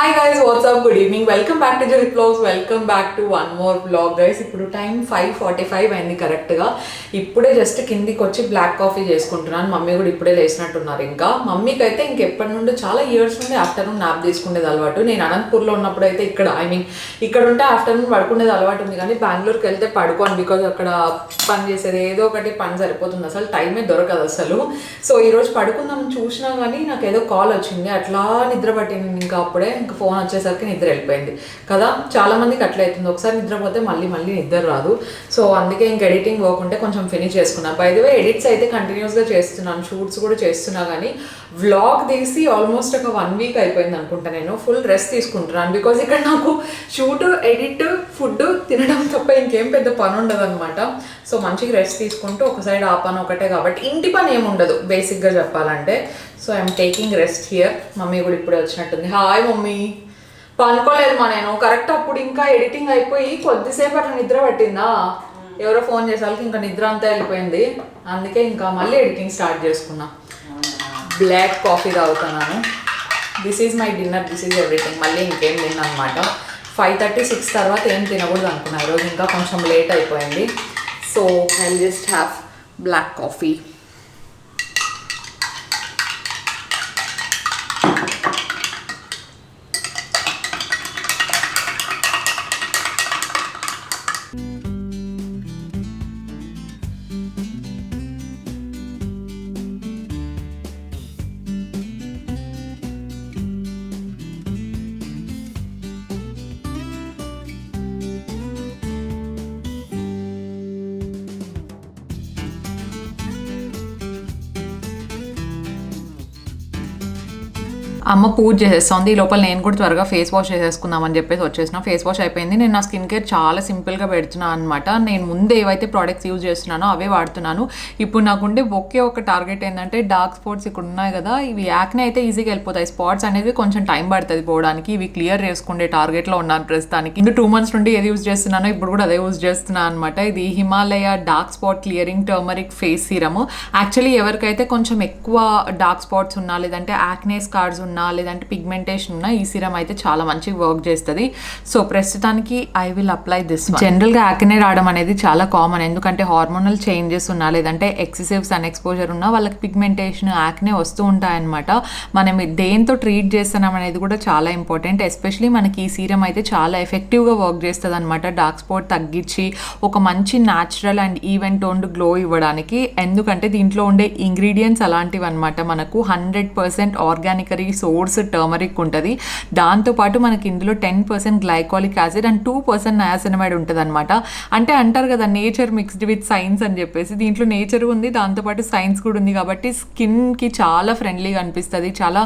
Hi guys, what's up, good evening, welcome back to Jerry vlogs, welcome back to one more vlog guys. ఇప్పుడు time 5:45 అయింది కరెక్ట్గా. ఇప్పుడే just కిందికి వచ్చి black coffee చేసుకుంటున్నాను. మమ్మీ కూడా ఇప్పుడే లేచినట్టున్నారు. ఇంకా మమ్మీకి అయితే ఇంకెప్పటి నుండి చాలా ఇయర్స్ నుండి ఆఫ్టర్నూన్ నాప్ తీసుకునేది అలవాటు. నేను అనంతపూర్లో ఉన్నప్పుడు అయితే ఇక్కడ ఉంటే ఆఫ్టర్నూన్ పడుకునేది అలవాటు ఉంది, కానీ బెంగళూరుకి వెళ్తే పడుకోను. బికాజ్ అక్కడ పని చేసేది ఏదో ఒకటి పని సరిపోతుంది, అసలు టైమే దొరకదు అసలు. సో ఈరోజు పడుకుందాం చూసినా కానీ నాకు ఏదో కాల్ వచ్చింది, అట్లా నిద్ర పట్టింది. ఇంకా అప్పుడే ఇంకా ఫోన్ వచ్చేసరికి నిద్ర వెళ్ళిపోయింది కదా. చాలా మందికి అట్లా అవుతుంది, ఒకసారి నిద్రపోతే మళ్ళీ నిద్ర రాదు. సో అందుకే ఇంక ఎడిటింగ్ వర్క్ ఉంటే కొంచెం ఫినిష్ చేసుకున్నాను. బై ది వే ఎడిట్స్ అయితే కంటిన్యూస్గా చేస్తున్నాను, షూట్స్ కూడా చేస్తున్నా, కానీ వ్లాగ్ తీసి ఆల్మోస్ట్ ఒక 1 వీక్ అయిపోయింది అనుకుంటా. నేను ఫుల్ రెస్ట్ తీసుకుంటున్నాను, బికాజ్ ఇక్కడ నాకు షూట్, ఎడిట్, ఫుడ్ తినడం తప్ప ఇంకేం పెద్ద పని ఉండదు అనమాట. సో మంచిగా రెస్ట్ తీసుకుంటూ ఒక సైడ్ ఆ పని ఒకటే కాబట్టి ఇంటి పని ఏముండదు బేసిక్గా చెప్పాలంటే. So I'm taking rest here. Mummy కూడా ఇప్పుడే వచ్చినట్టుంది. Hi mummy. పనుకోలేదు నేను కరెక్ట్ అప్పుడు, ఇంకా ఎడిటింగ్ అయిపోయి కొద్దిసేపు అట్లా నిద్ర పట్టిందా, ఎవరో ఫోన్ చేసేసరికి ఇంకా నిద్ర అంతా వెళ్ళిపోయింది. అందుకే ఇంకా మళ్ళీ ఎడిటింగ్ స్టార్ట్ చేసుకున్నా. బ్లాక్ కాఫీ తాగుతున్నాను. This is my dinner, this is everything. మళ్ళీ ఇంకేం తిన్నా అనమాట. 5:30, 6 తర్వాత ఏం తినకూడదు అనుకున్నా. ఈరోజు ఇంకా కొంచెం లేట్ అయిపోయింది. So I just have black coffee. అమ్మ పూజ చేసేస్తుంది, ఈ లోపల నేను కూడా త్వరగా ఫేస్ వాష్ చేసేసుకుందామని చెప్పేసి వచ్చేసిన. ఫేస్ వాష్ అయిపోయింది. నేను నా స్కిన్ కేర్ చాలా సింపుల్గా పెడుతున్నాను అనమాట. నేను ముందు ఏవైతే ప్రోడక్ట్స్ యూజ్ చేస్తున్నానో అవే వాడుతున్నాను. ఇప్పుడు నాకుండే ఒకే ఒక టార్గెట్ ఏంటంటే డార్క్ స్పాట్స్ ఇక్కడ ఉన్నాయి కదా, ఇవి యాక్నే అయితే ఈజీగా వెళ్ళిపోతాయి. స్పాట్స్ అనేది కొంచెం టైం పడుతుంది పోవడానికి. ఇవి క్లియర్ చేసుకునే టార్గెట్లో ఉన్నాను ప్రస్తుతానికి. ఇంకా 2 months నుండి ఏది యూజ్ చేస్తున్నానో ఇప్పుడు కూడా అదే యూజ్ చేస్తున్నాను అనమాట. ఇది Himalaya dark spot clearing turmeric face serum. Actually ఎవరికైతే కొంచెం ఎక్కువ డార్క్ స్పాట్స్ ఉన్నా, లేదంటే యాక్నే స్కార్స్ ఉన్నా, లేదంటే పిగ్మెంటేషన్ ఉన్నా, ఈ సీరం అయితే చాలా మంచిగా వర్క్ చేస్తుంది. సో ప్రస్తుతానికి ఐ విల్ అప్లై దిస్. జనరల్గా యాక్నే రావడం అనేది చాలా కామన్, ఎందుకంటే హార్మోనల్ చేంజెస్ ఉన్నా, లేదంటే ఎక్సెసివ్ సన్ ఎక్స్పోజర్ ఉన్నా వాళ్ళకి పిగ్మెంటేషన్, యాక్నే వస్తూ ఉంటాయన్నమాట. మనం దేంతో ట్రీట్ చేస్తున్నాం అనేది కూడా చాలా ఇంపార్టెంట్. ఎస్పెషలీ మనకి ఈ సీరం అయితే చాలా ఎఫెక్టివ్గా వర్క్ చేస్తుంది అనమాట, డార్క్ స్పాట్ తగ్గించి ఒక మంచి natural and even toned glow ఇవ్వడానికి. ఎందుకంటే దీంట్లో ఉండే ఇంగ్రీడియంట్స్ అలాంటివి అనమాట. మనకు 100% ఆర్గానికరీ సోర్స్ టర్మరిక్ ఉంటుంది. దాంతోపాటు మనకి ఇందులో 10% గ్లైకాలిక్ యాసిడ్ అండ్ 2% నయాసినమైడ్ ఉంటుంది అనమాట. అంటే అంటారు కదా నేచర్ మిక్స్డ్ విత్ సైన్స్ అని చెప్పేసి, దీంట్లో నేచర్ ఉంది, దాంతోపాటు సైన్స్ కూడా ఉంది. కాబట్టి స్కిన్కి చాలా ఫ్రెండ్లీగా అనిపిస్తుంది. చాలా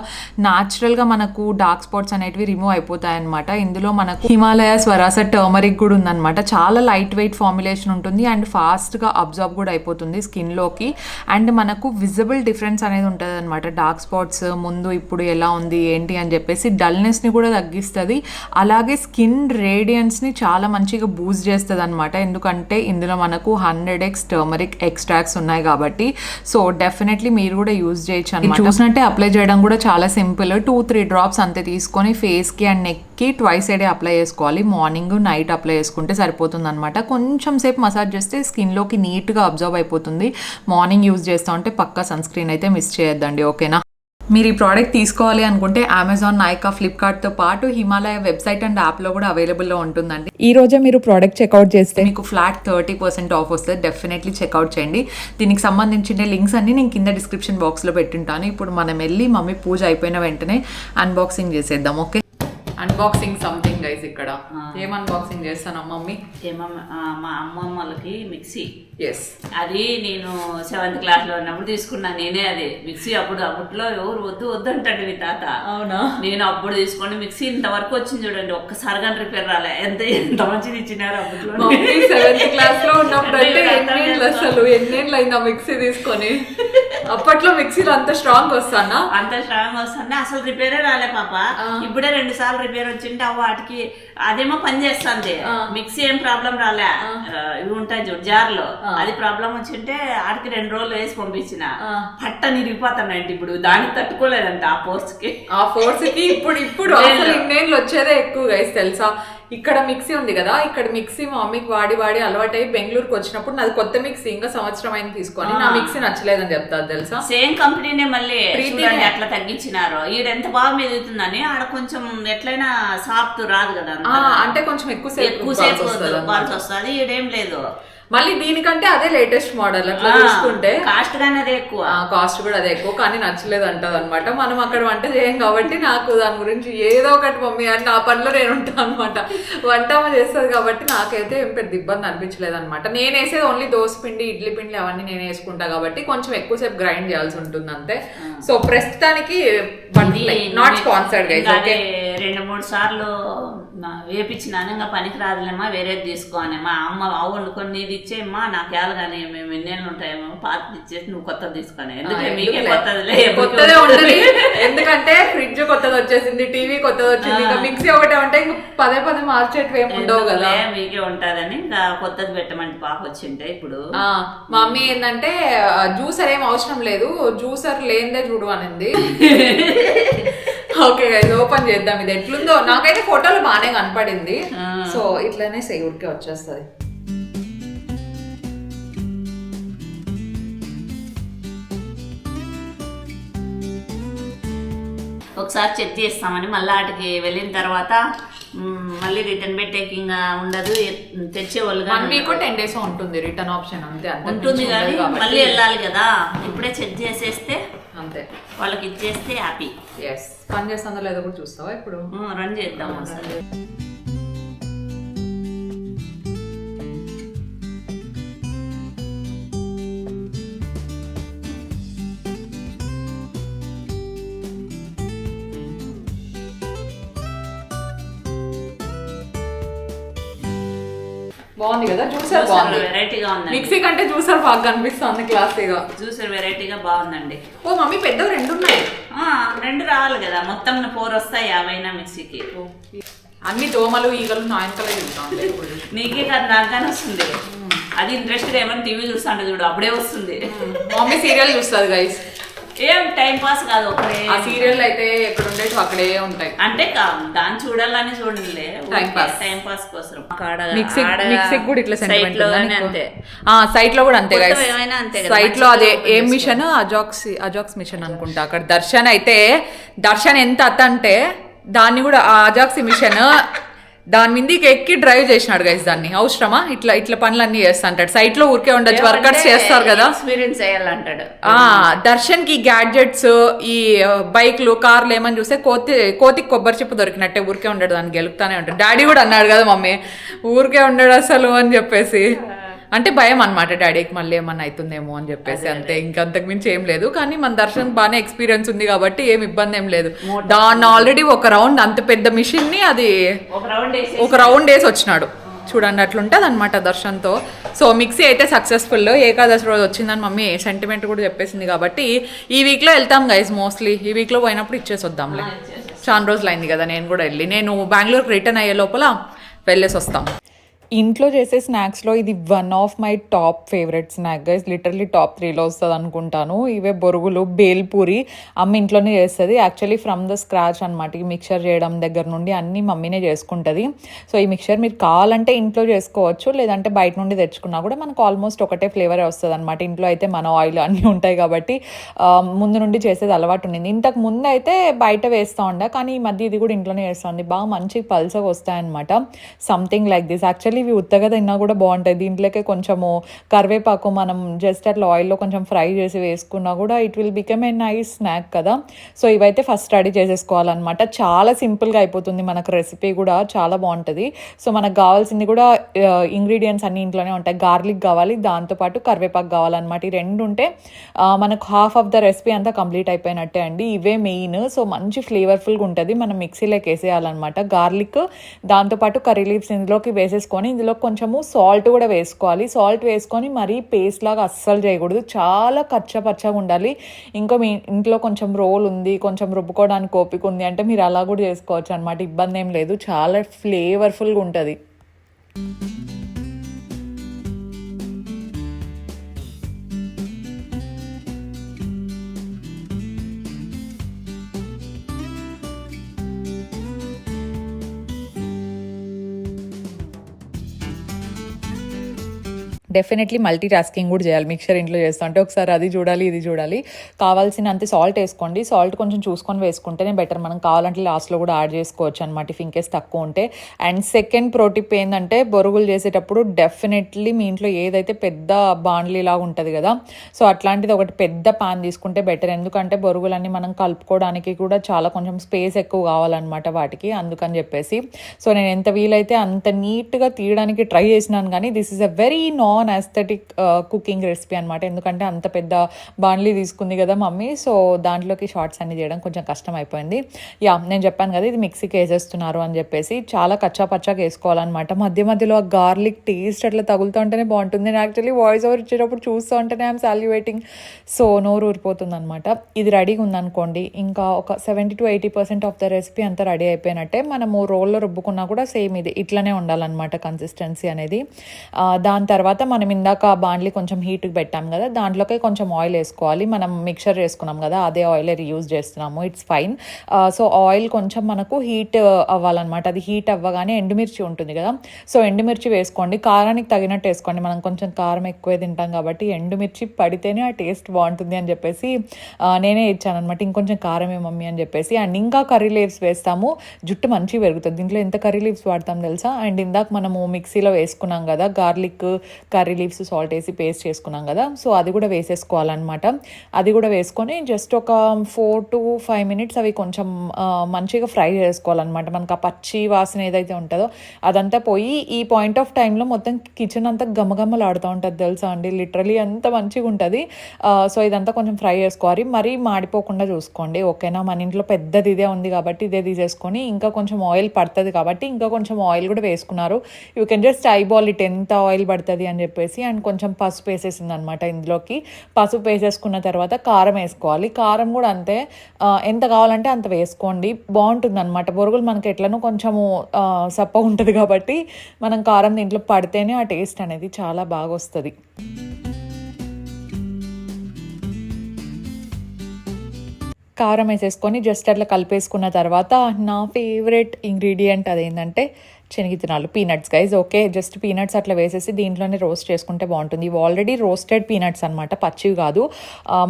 న్యాచురల్గా మనకు డార్క్ స్పాట్స్ అనేటివి రిమూవ్ అయిపోతాయి అనమాట. ఇందులో మనకు హిమాలయ స్వరాస టర్మరిక్ కూడా ఉందన్నమాట. చాలా లైట్ వెయిట్ ఫార్ములేషన్ ఉంటుంది అండ్ ఫాస్ట్గా అబ్జర్వ్ కూడా అయిపోతుంది స్కిన్లోకి. అండ్ మనకు విజిబుల్ డిఫరెన్స్ అనేది ఉంటుంది అనమాట. డార్క్ స్పాట్స్ ముందు ఇప్పుడు ఎలా ఉంది ఏంటి అని చెప్పేసి డల్నెస్ని కూడా తగ్గిస్తుంది. అలాగే స్కిన్ రేడియన్స్ని చాలా మంచిగా బూస్ట్ చేస్తుంది అనమాట. ఎందుకంటే ఇందులో మనకు 100x టర్మరిక్ ఎక్స్ట్రాక్ట్స్ ఉన్నాయి కాబట్టి. సో డెఫినెట్లీ మీరు కూడా యూజ్ చేయొచ్చు అనమాట. చూసినట్టే అప్లై చేయడం కూడా చాలా సింపుల్. 2-3 డ్రాప్స్ అంతే తీసుకొని ఫేస్కి అండ్ నెక్కి ట్వైస్ ఏ డే అప్లై చేసుకోవాలి. మార్నింగ్, నైట్ అప్లై చేసుకుంటే సరిపోతుంది అనమాట. కొంచెం సేపు మసాజ్ చేస్తే స్కిన్లోకి నీట్గా అబ్జర్వ్ అయిపోతుంది. మార్నింగ్ యూజ్ చేస్తూ ఉంటే పక్కా సన్ స్క్రీన్ అయితే మిస్ చేయొద్దండి, ఓకేనా. మీరు ఈ ప్రోడక్ట్ తీసుకోవాలి అనుకుంటే అమెజాన్, నైకా, ఫ్లిప్కార్ట్తో పాటు హిమాలయ వెబ్సైట్ అండ్ యాప్లో కూడా అవైలబుల్లో ఉంటుందండి. ఈ రోజే మీరు ప్రోడక్ట్ చెక్అవుట్ చేస్తే మీకు ఫ్లాట్ 30% ఆఫ్ వస్తుంది. డెఫినెట్లీ చెక్అవుట్ చేయండి. దీనికి సంబంధించిన లింక్స్ అన్ని నేను కింద డిస్క్రిప్షన్ బాక్స్లో పెట్టింటాను. ఇప్పుడు మనం వెళ్ళి మమ్మీ పూజ అయిపోయిన వెంటనే అన్బాక్సింగ్ చేసేద్దాం, ఓకే. Unboxing something guys. ఇక్కడ ఏం అన్బాక్సింగ్ చేస్తాను మమ్మీ? మా అమ్మమ్మలకి మిక్సీ. ఎస్, అది నేను 7th క్లాస్లో ఉన్నప్పుడు తీసుకున్నాను నేనే. అది మిక్సీ అప్పట్లో ఎవరు వద్దు అంటాడు మీ తాత. అవునా? నేను అప్పుడు తీసుకోండి మిక్సీ ఇంతవరకు వచ్చింది చూడండి, ఒక్కసారిగా రిపేర్ రాలే. ఎంత మంచిది ఇచ్చినారు అప్పట్లో. 7th క్లాస్ లో ఉన్నప్పుడు అంటే ఎన్నేళ్ళు అయిందా మిక్సీ తీసుకొని? అప్పట్లో మిక్సీలో అంత స్ట్రాంగ్ వస్తానా? అంత స్ట్రాంగ్ వస్తుంది, అసలు రిపేరే రాలే పాప. ఇప్పుడే 2 సార్లు రిపేర్ వచ్చింటే వాటికి అదేమో పని చేస్తుంది. మిక్సీ ఏం ప్రాబ్లం రాలే, ఇవి ఉంటాయి చూడు జార్లో, అది ప్రాబ్లం వచ్చింటే ఆడికి 2 రోజులు వేసి పంపించిన పట్టని ఇరిగిపోతానంటే ఇప్పుడు దానికి తట్టుకోలేదంట ఆ ఫోర్స్ కి. ఇప్పుడు అసలు ఇన్నేళ్ళు వచ్చేదే ఎక్కువ గైస్ తెలుసా. ఇక్కడ మిక్సీ ఉంది కదా, ఇక్కడ మిక్సీ మా మమ్మీకి వాడి అలవాటు అయ్యి బెంగళూరుకి వచ్చినప్పుడు నాది కొత్త మిక్సీ ఇంకా సంవత్సరం అయింది తీసుకొని, నా మిక్సీ నచ్చలేదని చెప్తారు తెలుసా. సేమ్ కంపెనీనే మళ్ళీ అట్లా తగ్గించినారు. ఈడెంత బాగా మెదుగుతుందని ఆడ కొంచెం ఎట్లయినా సాఫ్ట్ రాదు కదా, అంటే కొంచెం ఎక్కువసేపు వస్తుంది. ఈడేం లేదు, మళ్ళీ దీనికంటే అదే లేటెస్ట్ మోడల్. అట్లా చూసుకుంటే కాస్ట్ గానీ అదే ఎక్కువ, కాస్ట్ కూడా అదే ఎక్కువ, కానీ నచ్చలేదు అంటది అనమాట. మనం అక్కడ వంట చేయం కాబట్టి నాకు దాని గురించి ఏదో ఒకటి మమ్మీ అని నా పనిలో నేను ఉంటాను అనమాట. వంట చేస్తుంది కాబట్టి నాకైతే ఏం పెద్ద ఇబ్బంది అనిపించలేదు అనమాట. నేను వేసేది ఓన్లీ దోశ పిండి, ఇడ్లీ పిండి అవన్నీ నేను వేసుకుంటా కాబట్టి కొంచెం ఎక్కువసేపు గ్రైండ్ చేయాల్సి ఉంటుంది అంతే. సో ప్రస్తుతానికి నాట్ స్పాన్సర్డ్ గైస్. 2-3 సార్లు వేపించినాను, ఇంకా పనికి రాదులేమా వేరేది తీసుకోనేమా. అమ్మ వండుకొని నీది ఇచ్చేమ్మా నాకు ఏళ్ళు కానీ మేము ఎన్నేళ్ళు ఉంటాయేమో, పాతది ఇచ్చేసి నువ్వు కొత్తది తీసుకొని. ఎందుకంటే మీకే కొత్తదే ఉంటుంది, ఎందుకంటే ఫ్రిడ్జ్ కొత్తది వచ్చేసింది, టీవీ కొత్తది వచ్చింది, ఇంకా మిక్సీ ఒకటే ఉంటే ఇంకా పదే మార్చేటివి ఏమి ఉండవు కదా, మీకే ఉంటదని ఇంకా కొత్తది పెట్టమంటే పాప వచ్చింటే. ఇప్పుడు మా మమ్మీ ఏంటంటే జ్యూసర్ ఏం అవసరం లేదు, జ్యూసర్ లేనిదే చూడు అనింది. ఓకే గైస్ ఓపెన్ చేద్దాం ఇది ఎట్లుందో. నాకైతే ఫోటోలు బాగానే కనపడింది, సో ఇట్లనే ఊరికే వచ్చేస్తుంది. ఒకసారి చెక్ చేస్తామని మళ్ళీ వాటికి వెళ్ళిన తర్వాత మళ్ళీ రిటర్న్ పెట్టేకి ఇంకా ఉండదు, తెచ్చేవాళ్ళు 1 week 10 days ఉంటుంది రిటర్న్ ఆప్షన్, అంతే ఉంటుంది. కానీ మళ్ళీ వెళ్ళాలి కదా, ఇప్పుడే చెక్ చేసేస్తే అంతే, వాళ్ళకి ఇచ్చేస్తే హ్యాపీ. ఎస్ పని చేస్తుందో లేదో కూడా చూస్తావా ఇప్పుడు? రన్ చేద్దాం అసలు. బాగుంది కదా జ్యూసర్, బాగుంది, వెరైటీగా ఉంది. మిక్సీ కంటే జ్యూసర్ బాగా కనిపిస్తుంది, క్లాసీగా. జ్యూసర్ వెరైటీగా బాగుందండి. ఓ మమ్మీ పెద్దవి 2 ఉన్నాయి. 2 రావాలి కదా, మొత్తం 4 వస్తాయి 50 మిక్సీకి. అన్ని దోమలు ఈగలు నాయనకలే చూస్తాను. నీకే కాదు నాకుగానే వస్తుంది, అది ఇంట్రెస్ట్గా ఏమైనా టీవీ చూస్తాంటే చూడు అప్పుడే వస్తుంది. మమ్మీ సీరియల్ చూస్తుంది గైస్, ఏం టైం పాస్ కాదు ఒకటే. ఆ సీరియల్ అయితే ఎక్కడ ఉండేవి అక్కడే ఉంటాయి, అంటే దాన్ని చూడాలని చూడలే, టైం పాస్ కోసం. మిక్సీ కూడా ఇట్లా సైట్ లో అంతే, సైట్ లో కూడా అంతే గైస్. ఏమైనా అంతే, సైట్ లో అదే ఏం మిషన్, అజాక్స్ మిషన్ అనుకుంటా. అక్కడ దర్శన్ ఎంత అంటే దాన్ని కూడా అజాక్స్ మిషన్ దాని మీదకి ఎక్కి డ్రైవ్ చేసినాడు గైస్. దాన్ని అవసరమా ఇట్లా పనులన్నీ చేస్తా అంటాడు. సైట్ లో ఊరికే ఉండొచ్చు, వర్కర్స్ చేస్తారు కదా, ఎక్స్పీరియన్స్ చేయాలంటాడు. దర్శన్ కి గ్యాడ్జెట్స్, ఈ బైక్లు, కార్లు ఏమని చూస్తే కోతికి కొబ్బరి చెప్పు దొరికినట్టే ఊరికే ఉండడు, దాన్ని గెలుపుతానే ఉంటాడు. డాడీ కూడా అన్నాడు కదా మమ్మీ ఊరికే ఉండడు అసలు అని చెప్పేసి, అంటే భయం అనమాట డాడీకి మళ్ళీ ఏమన్నా అవుతుందేమో అని చెప్పేసి, అంతే, ఇంకంతకు మించి ఏం లేదు. కానీ మన దర్శన్ బాగానే ఎక్స్పీరియన్స్ ఉంది కాబట్టి ఏం ఇబ్బంది ఏం లేదు. దాన్ని ఆల్రెడీ ఒక రౌండ్, అంత పెద్ద మిషన్ ని అది ఒక రౌండ్ వేసి వచ్చినాడు చూడండి, అట్లుంటుంది అనమాట దర్శన్తో. సో మిక్సీ అయితే సక్సెస్ఫుల్. ఏకాదశి రోజు వచ్చిందని మమ్మీ సెంటిమెంట్ కూడా చెప్పేసింది కాబట్టి ఈ వీక్లో వెళ్తాం గైస్. మోస్ట్లీ ఈ వీక్లో పోయినప్పుడు ఇచ్చేసి వద్దాంలే, చాలా రోజులు అయింది కదా నేను కూడా వెళ్ళి. నేను బెంగళూరుకి రిటర్న్ అయ్యే లోపల వెళ్ళేసి వస్తాం. ఇంట్లో చేసే స్నాక్స్లో ఇది one of my top favourite snack guys, literally top 3లో వస్తుంది అనుకుంటాను. ఇవే బొరుగులు, బేల్పూరి అమ్మ ఇంట్లోనే చేస్తుంది. యాక్చువల్లీ ఫ్రమ్ ద స్క్రాచ్ అనమాట. ఈ మిక్చర్ చేయడం దగ్గర నుండి అన్నీ మమ్మీనే చేసుకుంటుంది. సో ఈ మిక్చర్ మీరు కావాలంటే ఇంట్లో చేసుకోవచ్చు, లేదంటే బయట నుండి తెచ్చుకున్నా కూడా మనకు ఆల్మోస్ట్ ఒకటే ఫ్లేవరే వస్తుంది అనమాట. ఇంట్లో అయితే మన ఆయిల్ అన్నీ ఉంటాయి కాబట్టి ముందు నుండి చేసేది అలవాటు ఉండింది. ఇంతకు ముందు అయితే బయట వేస్తూ ఉండే, కానీ ఈ మధ్య ఇది కూడా ఇంట్లోనే వేస్తూ ఉంది. బాగా మంచి పల్సగా వస్తాయన్నమాట, సంథింగ్ లైక్ దిస్. యాక్చువల్లీ ఇవి ఉత్తగా తిన్నా కూడా బాగుంటాయి. దీంట్లోకే కొంచెము కరివేపాకు మనం జస్ట్ అట్లా ఆయిల్లో కొంచెం ఫ్రై చేసి వేసుకున్నా కూడా it will become a nice snack కదా. సో ఇవైతే ఫస్ట్ రెడీ చేసేసుకోవాలన్నమాట. చాలా సింపుల్గా అయిపోతుంది మనకు, రెసిపీ కూడా చాలా బాగుంటుంది. సో మనకు కావాల్సింది కూడా ఇంగ్రీడియంట్స్ అన్ని ఇంట్లోనే ఉంటాయి. గార్లిక్ కావాలి, దాంతోపాటు కరివేపాకు కావాలన్నమాట. ఈ 2 ఉంటే మనకు హాఫ్ ఆఫ్ ద రెసిపీ అంతా కంప్లీట్ అయిపోయినట్టే అండి. ఇవే మెయిన్. సో మంచి ఫ్లేవర్ఫుల్గా ఉంటుంది. మనం మిక్సీలోకి వేసేయాలన్నమాట. గార్లిక్ దాంతోపాటు కర్రీ లీవ్స్ ఇందులోకి వేసేసుకొని వేసుకొని ఇందులో కొంచెము సాల్ట్ కూడా వేసుకోవాలి. సాల్ట్ వేసుకొని మరీ పేస్ట్ లాగా అస్సలు చేయకూడదు, చాలా కచ్చపచ్చగా ఉండాలి. ఇంకా మీ ఇంట్లో కొంచెం రోల్ ఉంది, కొంచెం రుబ్బుకోవడానికి ఓపిక ఉంది అంటే మీరు అలా కూడా చేసుకోవచ్చు అనమాట, ఇబ్బంది ఏం లేదు, చాలా ఫ్లేవర్ఫుల్గా ఉంటుంది. డెఫినెట్లీ మల్టీ టాస్కింగ్ కూడా చేయాలి మిక్చర్ ఇంట్లో చేస్తూ అంటే, ఒకసారి అది చూడాలి ఇది చూడాలి. కావాల్సినంత సాల్ట్ వేసుకోండి, సాల్ట్ కొంచెం చూసుకొని వేసుకుంటేనే బెటర్. మనం కావాలంటే లాస్ట్లో కూడా యాడ్ చేసుకోవచ్చు అనమాట ఇఫ్ ఇన్కేస్ తక్కువ ఉంటే. అండ్ సెకండ్ ప్రో టిప్ ఏంటంటే, బొరుగులు చేసేటప్పుడు డెఫినెట్లీ మీ ఇంట్లో ఏదైతే పెద్ద బాండ్లీ లాగా ఉంటుంది కదా, సో అట్లాంటిది ఒకటి పెద్ద పాన్ తీసుకుంటే బెటర్. ఎందుకంటే బొరుగులన్నీ మనం కలుపుకోవడానికి కూడా చాలా కొంచెం స్పేస్ ఎక్కువ కావాలన్నమాట వాటికి, అందుకని చెప్పేసి. సో నేను ఎంత వీలైతే అంత నీట్గా తీయడానికి ట్రై చేసినాను, కానీ this is a very non aesthetic cooking recipe అనమాట. ఎందుకంటే అంత పెద్ద బాండ్లీ తీసుకుంది కదా మమ్మీ, సో దాంట్లోకి షార్ట్స్ అన్ని చేయడం కొంచెం కష్టం అయిపోయింది. నేను చెప్పాను కదా ఇది మిక్సీకి వేసేస్తున్నారు అని చెప్పేసి, చాలా కచ్చా పచ్చాగా వేసుకోవాలన్నమాట. మధ్య మధ్యలో ఆ గార్లిక్ టేస్ట్ అట్లా తగులుతూ ఉంటేనే బాగుంటుంది. నేను యాక్చువల్లీ వాయిస్ ఓవర్ ఇచ్చేటప్పుడు చూస్తూ ఉంటేనే ఐఎమ్ సాల్యువేటింగ్, సో నోరు ఊరిపోతుంది అనమాట. ఇది రెడీగా ఉందనుకోండి, ఇంకా ఒక 70 to 80% ఆఫ్ ద రెసిపీ అంతా రెడీ అయిపోయినట్టే. మనము రోల్లో రుబ్బుకున్నా కూడా సేమ్ ఇది ఇట్లనే ఉండాలన్నమాట కన్సిస్టెన్సీ అనేది. దాని తర్వాత మనం ఇందాక బాండ్లీ కొంచెం హీట్కి పెట్టాం కదా, దాంట్లోకి కొంచెం ఆయిల్ వేసుకోవాలి. మనం మిక్చర్ చేసుకున్నాం కదా అదే ఆయిల్ రీయూజ్ చేస్తున్నాము, ఇట్స్ ఫైన్. సో ఆయిల్ కొంచెం మనకు హీట్ అవ్వాలన్నమాట. అది హీట్ అవ్వగానే ఎండుమిర్చి ఉంటుంది కదా, సో ఎండుమిర్చి వేసుకోండి, కారానికి తగినట్టు వేసుకోండి. మనం కొంచెం కారం ఎక్కువే తింటాం కాబట్టి ఎండుమిర్చి పడితేనే ఆ టేస్ట్ బాగుంటుంది అని చెప్పేసి నేనే ఇచ్చాను అనమాట, ఇంకొంచెం కారమే మమ్మీ అని చెప్పేసి. అండ్ ఇంకా కర్రీ లీవ్స్ వేస్తాము, జుట్టు మంచిగా పెరుగుతుంది. దీంట్లో ఎంత కర్రీ లీవ్స్ వాడతాం తెలుసా. అండ్ ఇందాక మనము మిక్సీలో వేసుకున్నాం కదా గార్లిక్, కర్రీ లీవ్స్, సాల్ట్ వేసి పేస్ట్ చేసుకున్నాం కదా, సో అది కూడా వేసేసుకోవాలన్నమాట. అది కూడా వేసుకొని జస్ట్ ఒక 4 to 5 minutes అవి కొంచెం మంచిగా ఫ్రై చేసుకోవాలన్నమాట. మనకు ఆ పచ్చి వాసన ఏదైతే ఉంటుందో అదంతా పోయి, ఈ పాయింట్ ఆఫ్ టైంలో మొత్తం కిచెన్ అంతా గమగమలాడుతూ ఉంటుంది తెలుసా అండి, లిటరలీ అంత మంచిగా ఉంటుంది. సో ఇదంతా కొంచెం ఫ్రై చేసుకోవాలి, మరీ మాడిపోకుండా చూసుకోండి, ఓకేనా. మన ఇంట్లో పెద్దది ఇదే ఉంది కాబట్టి ఇదే తీసేసుకొని, ఇంకా కొంచెం ఆయిల్ పడుతుంది కాబట్టి ఇంకా కొంచెం ఆయిల్ కూడా వేసుకున్నారు. You can just eyeball it ఎంత ఆయిల్ పడుతుంది అని చెప్పేసి. అండ్ కొంచెం పసుపు వేసేసింది అనమాట ఇందులోకి. పసుపు వేసేసుకున్న తర్వాత కారం వేసుకోవాలి. కారం కూడా అంతే, ఎంత కావాలంటే అంత వేసుకోండి, బాగుంటుంది అనమాట. బొరుగులు మనకి ఎట్లనో కొంచెము సప్పగా ఉంటుంది కాబట్టి మనం కారం దీంట్లో పడితేనే ఆ టేస్ట్ అనేది చాలా బాగా వస్తుంది. కారం వేసేసుకొని జస్ట్ అట్లా కలిపేసుకున్న తర్వాత నా ఫేవరెట్ ఇంగ్రీడియంట్ అదేంటంటే శనగిత్తనాలు, peanuts guys. Okay, just peanuts అట్లా వేసేసి దీంట్లోనే రోస్ట్ చేసుకుంటే బాగుంటుంది. ఇవి ఆల్రెడీ రోస్టెడ్ పీనట్స్ అనమాట, పచ్చివి కాదు.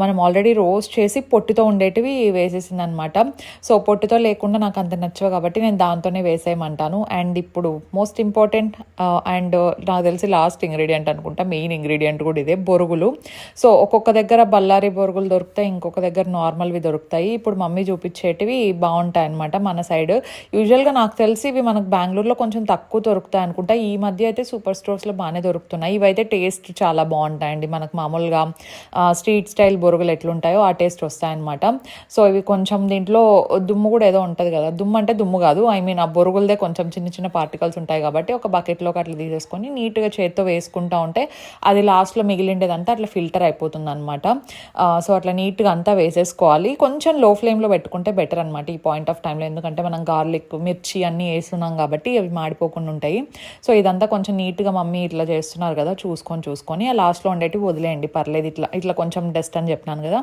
మనం ఆల్రెడీ రోస్ట్ చేసి పొట్టుతో ఉండేటివి వేసేసింది అనమాట. సో పొట్టుతో లేకుండా నాకు అంత నచ్చవు కాబట్టి నేను దాంతోనే వేసేయమంటాను. అండ్ ఇప్పుడు మోస్ట్ ఇంపార్టెంట్ అండ్ నాకు తెలిసి లాస్ట్ ఇంగ్రీడియంట్ అనుకుంటా, మెయిన్ ఇంగ్రీడియంట్ కూడా ఇదే, బొరుగులు. సో ఒక్కొక్క దగ్గర బల్లారి బొరుగులు దొరుకుతాయి, ఇంకొక దగ్గర నార్మల్వి దొరుకుతాయి. ఇప్పుడు మమ్మీ చూపించేటివి బాగుంటాయి అనమాట మన సైడ్. యూజువల్గా నాకు తెలిసి ఇవి మనకు బెంగళూరులో కొంచెం తక్కువ దొరుకుతాయి అనుకుంటా. ఈ మధ్య అయితే సూపర్ స్టోర్స్లో బాగానే దొరుకుతున్నాయి. ఇవైతే టేస్ట్ చాలా బాగుంటాయండి, మనకు మామూలుగా స్ట్రీట్ స్టైల్ బొరుగులు ఎట్లుంటాయో ఆ టేస్ట్ వస్తాయన్నమాట. సో ఇవి కొంచెం దీంట్లో దుమ్ము కూడా ఏదో ఉంటుంది కదా, దుమ్ము అంటే దుమ్ము కాదు, ఐ మీన్ ఆ బొరుగులదే కొంచెం చిన్న చిన్న పార్టికల్స్ ఉంటాయి కాబట్టి ఒక బకెట్లోకి అట్లా తీసేసుకొని నీట్గా చేత్తో వేసుకుంటూ ఉంటే అది లాస్ట్లో మిగిలిండేదంతా అట్లా ఫిల్టర్ అయిపోతుంది అనమాట. సో అట్లా నీట్గా అంతా వేసేసుకోవాలి. కొంచెం లో ఫ్లేమ్లో పెట్టుకుంటే బెటర్ అనమాట ఈ పాయింట్ ఆఫ్ టైంలో, ఎందుకంటే మనం గార్లిక్, మిర్చి అన్నీ వేస్తున్నాం కాబట్టి అవి మాడిపోకుండా ఉంటాయి. సో ఇదంతా కొంచెం నీట్గా మమ్మీ ఇట్లా చేస్తున్నారు కదా, చూసుకొని ఆ లాస్ట్లో ఉండేటివి వదిలేయండి, పర్లేదు. ఇట్లా కొంచెం డస్ట్ అని చెప్పినాను కదా,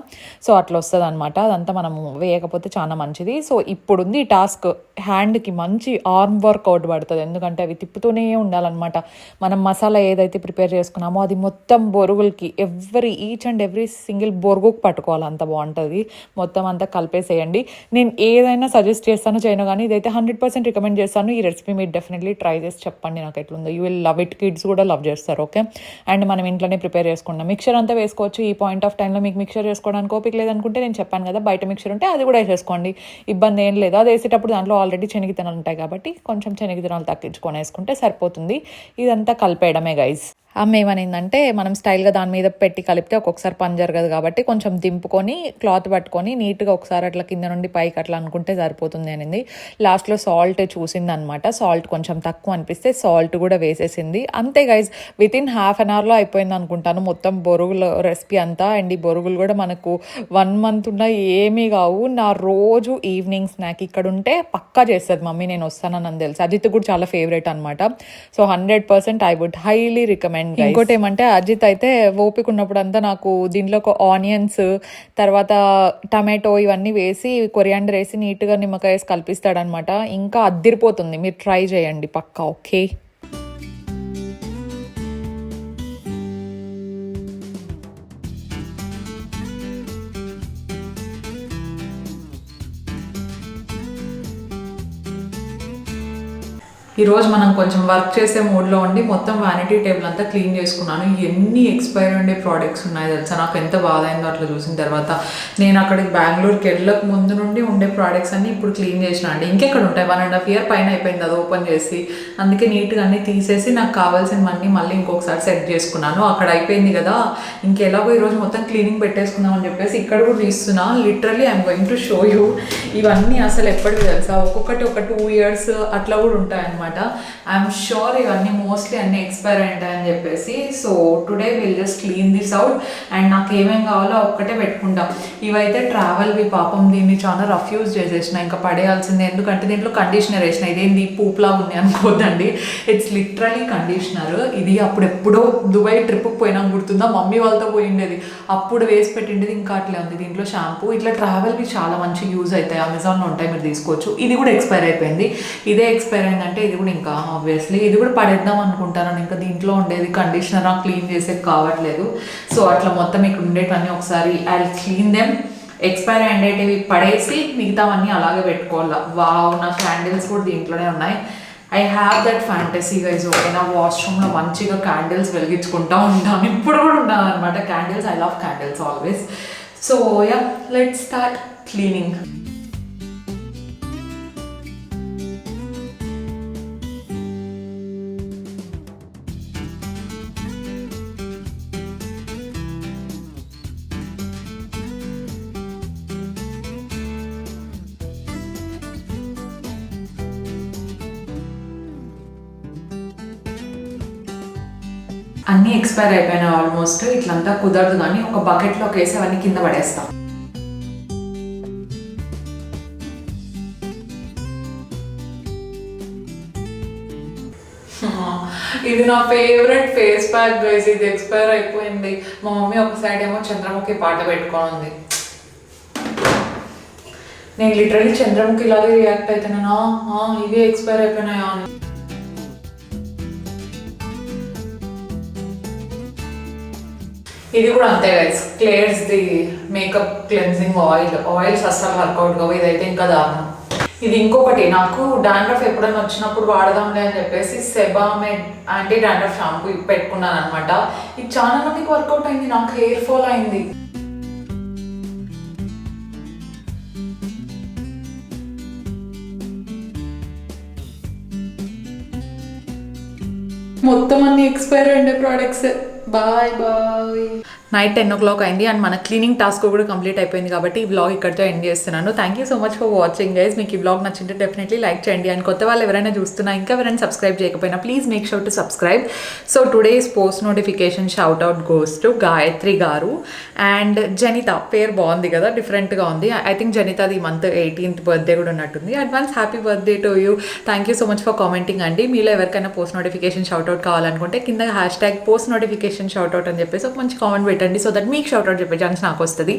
సో అట్లా వస్తుంది అనమాట. అదంతా మనము వేయకపోతే చాలా మంచిది. సో ఇప్పుడుంది ఈ టాస్క్, హ్యాండ్కి మంచి ఆర్మ్ వర్క్ అవుట్ పడుతుంది, ఎందుకంటే అవి తిప్పుతూనే ఉండాలన్నమాట. మనం మసాలా ఏదైతే ప్రిపేర్ చేసుకున్నామో అది మొత్తం బొరుగులకి ఈచ్ అండ్ ఎవ్రీ సింగిల్ బొరుగుకు పట్టుకోవాలి, అంత బాగుంటుంది. మొత్తం అంతా కలిపేసేయండి. నేను ఏదైనా సజెస్ట్ చేస్తానో చేయను కానీ ఇదైతే 100% రికమెండ్ చేస్తాను. ఈ రెసిపీ మీరు డెఫినెట్లీ ట్రై చేసి చెప్పండి నాకు ఎట్లుందో, you will love it. Kids కూడా లవ్ చేస్తారు. ఓకే, అండ్ మనం ఇంట్లోనే ప్రిపేర్ చేసుకున్నాం. మిక్చర్ అంతా వేసుకోవచ్చు ఈ పాయింట్ ఆఫ్ టైంలో. మీకు మిక్చర్ చేసుకోవడానికి ఓపిక లేదనుకుంటే నేను చెప్పాను కదా, బయట మిక్చర్ ఉంటే అది కూడా వేసేసుకోండి, ఇబ్బంది ఏం లేదు. అది వేసేటప్పుడు దాంట్లో ఆల్రెడీ శనగిత్తనాలు ఉంటాయి కాబట్టి కొంచెం శనగిత్తనాలు తగ్గించుకొని వేసుకుంటే సరిపోతుంది. ఇదంతా కలిపేయడమే గైజ్. అమ్మ ఏమనిందంటే మనం స్టైల్గా దాని మీద పెట్టి కలిపితే ఒక్కొక్కసారి పని జరగదు కాబట్టి కొంచెం దింపుకొని క్లాత్ పట్టుకొని నీట్గా ఒకసారి అట్లా కింద నుండి పైకి అట్లా అనుకుంటే సరిపోతుంది అనింది. లాస్ట్లో సాల్ట్ చూసింది అనమాట. సాల్ట్ కొంచెం తక్కువ అనిపిస్తే సాల్ట్ కూడా వేసేసింది. అంతే గైజ్, వితిన్ హాఫ్ అన్ అవర్లో అయిపోయింది అనుకుంటాను మొత్తం బొరుగుల రెసిపీ అంతా. అండ్ ఈ బొరుగులు కూడా మనకు 1 month ఉన్న ఏమీ కావు. నా రోజు ఈవినింగ్ స్నాక్ ఇక్కడ ఉంటే పక్కా చేస్తుంది మమ్మీ, నేను వస్తానని తెలుసు. అజిత్ కూడా చాలా ఫేవరెట్ అనమాట. So 100% I would highly recommend. ఇంకోటి ఏమంటే అజిత్ అయితే ఓపిక ఉన్నప్పుడు అంతా నాకు దీంట్లో ఒక ఆనియన్స్ తర్వాత టమాటో ఇవన్నీ వేసి కొరియాండర్ వేసి నీట్గా నిమ్మకాయ వేసి కల్పిస్తాడనమాట. ఇంకా అద్దిరిపోతుంది, మీరు ట్రై చేయండి పక్కా. ఓకే, ఈరోజు మనం కొంచెం వర్క్ చేసే మూడ్లో ఉండి మొత్తం వ్యానిటీ టేబుల్ అంతా క్లీన్ చేసుకున్నాను. ఎన్ని ఎక్స్పైర్ ఉండే ప్రోడక్ట్స్ ఉన్నాయి తెలుసా, నాకు ఎంత బాధ అయిందో అట్లా చూసిన తర్వాత. నేను అక్కడికి బెంగళూరుకి వెళ్ళక ముందు నుండి ఉండే ప్రోడక్ట్స్ అన్ని ఇప్పుడు క్లీన్ చేసిన అండి. ఇంకెక్కడ ఉంటాయి, 1.5 year పైన అయిపోయింది అది ఓపెన్ చేసి. అందుకే నీట్గా అన్ని తీసేసి నాకు కావాల్సినవన్నీ మళ్ళీ ఇంకొకసారి సెట్ చేసుకున్నాను. అక్కడ అయిపోయింది కదా, ఇంకెలాగో ఈరోజు మొత్తం క్లీనింగ్ పెట్టేసుకుందాం అని చెప్పేసి ఇక్కడ కూడా తీస్తున్నా. Literally I'm going to show you. ఇవన్నీ అసలు ఎప్పటివి తెలుసా, ఒక్కొక్కటి ఒక 2 years అట్లా కూడా ఉంటాయి అనమాట. ఐఎమ్ షూర్ ఇవన్నీ మోస్ట్లీ అన్ని ఎక్స్పైర్ అయ్యాయని చెప్పేసి. So today will just clean this out. And నాకు ఏమేమి కావాలో ఒక్కటే పెట్టుకుంటాం. ఇవైతే ట్రావెల్వి పాపం, దీన్ని చాలా రఫ్ యూజ్ చేసేసిన, ఇంకా పడేయాల్సిందే. ఎందుకంటే దీంట్లో కండిషనర్ వేసిన. ఇదేంది పూప్లా ఉంది అనుకోద్దండి, ఇట్స్ లిటరలీ కండిషనర్. ఇది అప్పుడెప్పుడో దుబాయ్ ట్రిప్కి పోయినా గుర్తుందా, మమ్మీ వాళ్ళతో పోయిండేది, అప్పుడు వేసి పెట్టిండేది. ఇంకా అట్లే ఉంది. దీంట్లో షాంపూ ఇట్లా ట్రావెల్వి చాలా మంచి యూజ్ అవుతాయి, అమెజాన్లో ఉంటాయి, మీరు తీసుకోవచ్చు. ఇది కూడా ఎక్స్పైర్ అయిపోయింది. ఇదే ఎక్స్పైర్ అయిందంటే ఇది కూడా ఇంకా ఆబ్వియస్లీ ఇది కూడా పడేద్దాం అనుకుంటాను. ఇంకా దీంట్లో ఉండేది కండిషనర్ నాకు క్లీన్ చేసే కావట్లేదు. సో అట్లా మొత్తం ఇక్కడ ఉండేటన్నీ ఒకసారి ఐ క్లీన్ దెమ్. ఎక్స్పైర్ అయ్యేటివి పడేసి మిగతావన్నీ అలాగే పెట్టుకోవాలి. వావ్, నా క్యాండిల్స్ కూడా దీంట్లోనే ఉన్నాయి. I have that fantasy guys. ఓకేనా, వాష్రూమ్లో మంచిగా క్యాండిల్స్ వెలిగించుకుంటూ ఉంటాను. ఇప్పుడు కూడా ఉన్నాను అనమాట candles. I love candles always. So yeah, let's start cleaning. అన్నీ ఎక్స్పైర్ అయిపోయినాయి ఆల్మోస్ట్. ఇట్లంతా కుదరదు కానీ ఒక బకెట్లోకి వేసి అవన్నీ కింద పడేస్తాం. ఇది నా ఫేవరెట్ ఫేస్ ప్యాక్ గైస్. ఇది ఎక్స్పైర్ అయిపోయింది. మా మమ్మీ ఒక సైడ్ ఏమో చంద్రముఖి పాట పెట్టుకోనుంది. నేను లిటరలీ చంద్రముఖి ఇలాగే రియాక్ట్ అవుతున్నానా, ఇవి ఎక్స్పైర్ అయిపోయినాయా అని. ఇది కూడా అంతే guys, clears the makeup cleansing oils అస్సలు వర్కౌట్ కావు. ఇదైతే ఇంకా దారుణం. ఇది ఇంకొకటి, నాకు డాండ్రఫ్ ఎప్పుడైనా వచ్చినప్పుడు వాడదాంలే అని చెప్పేసి సెబామెడ్ యాంటీ డాండ్రఫ్ షాంపూ పెట్టుకున్నాను అనమాట. ఇది చాలా మందికి వర్కౌట్ అయింది, నాకు హెయిర్ ఫాల్ అయింది. మొత్తం అన్ని ఎక్స్పైర్ అయిన products. Bye bye. Night 10 o'clock అయింది అండ్ మన క్లీనింగ్ టాస్క్ కూడా కంప్లీట్ అయిపోయింది కాబట్టి ఈ బ్లాగ్ ఇక్కడితో ఎండ్ చేస్తున్నాను. Thank you so much for watching guys. మీకు ఈ బ్లాగ్ నచ్చింటే డెఫినెట్లీ లైక్ చేయండి. అండ్ కొత్త వాళ్ళు ఎవరైనా చూస్తున్నా, ఇంకా ఎవరైనా సబ్స్క్రైబ్ చేయకపోయినా please make sure to subscribe. So today's post notification shout out goes to Gayatri గారు అండ్ జనిత. పేరు బాగుంది కదా, డిఫరెంట్గా ఉంది. ఐ థింక్ జనితాది ఈ మంత్ 18th బర్త్డే కూడా ఉన్నట్టుంది. Advance happy birthday to you. Thank you so much for commenting అండి. మీలో ఎవరికైనా పోస్ట్ నోటిఫికేషన్ షౌట్ అవుట్ కావాలనుకుంటే కింద #పోస్ట్ నోటిఫికేషన్ షౌట్ అవుట్ అని చెప్పేసి ఒక మంచి కామెంట్ పెట్టండి. సో దట్ మీకు షౌట్ అవుట్ చెప్పే ఛాన్స్ నాకు వస్తుంది.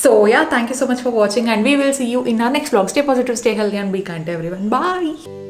So yeah, thank you so much for watching and we will see you in our next vlog. Stay positive, stay healthy and be kind to everyone. Bye.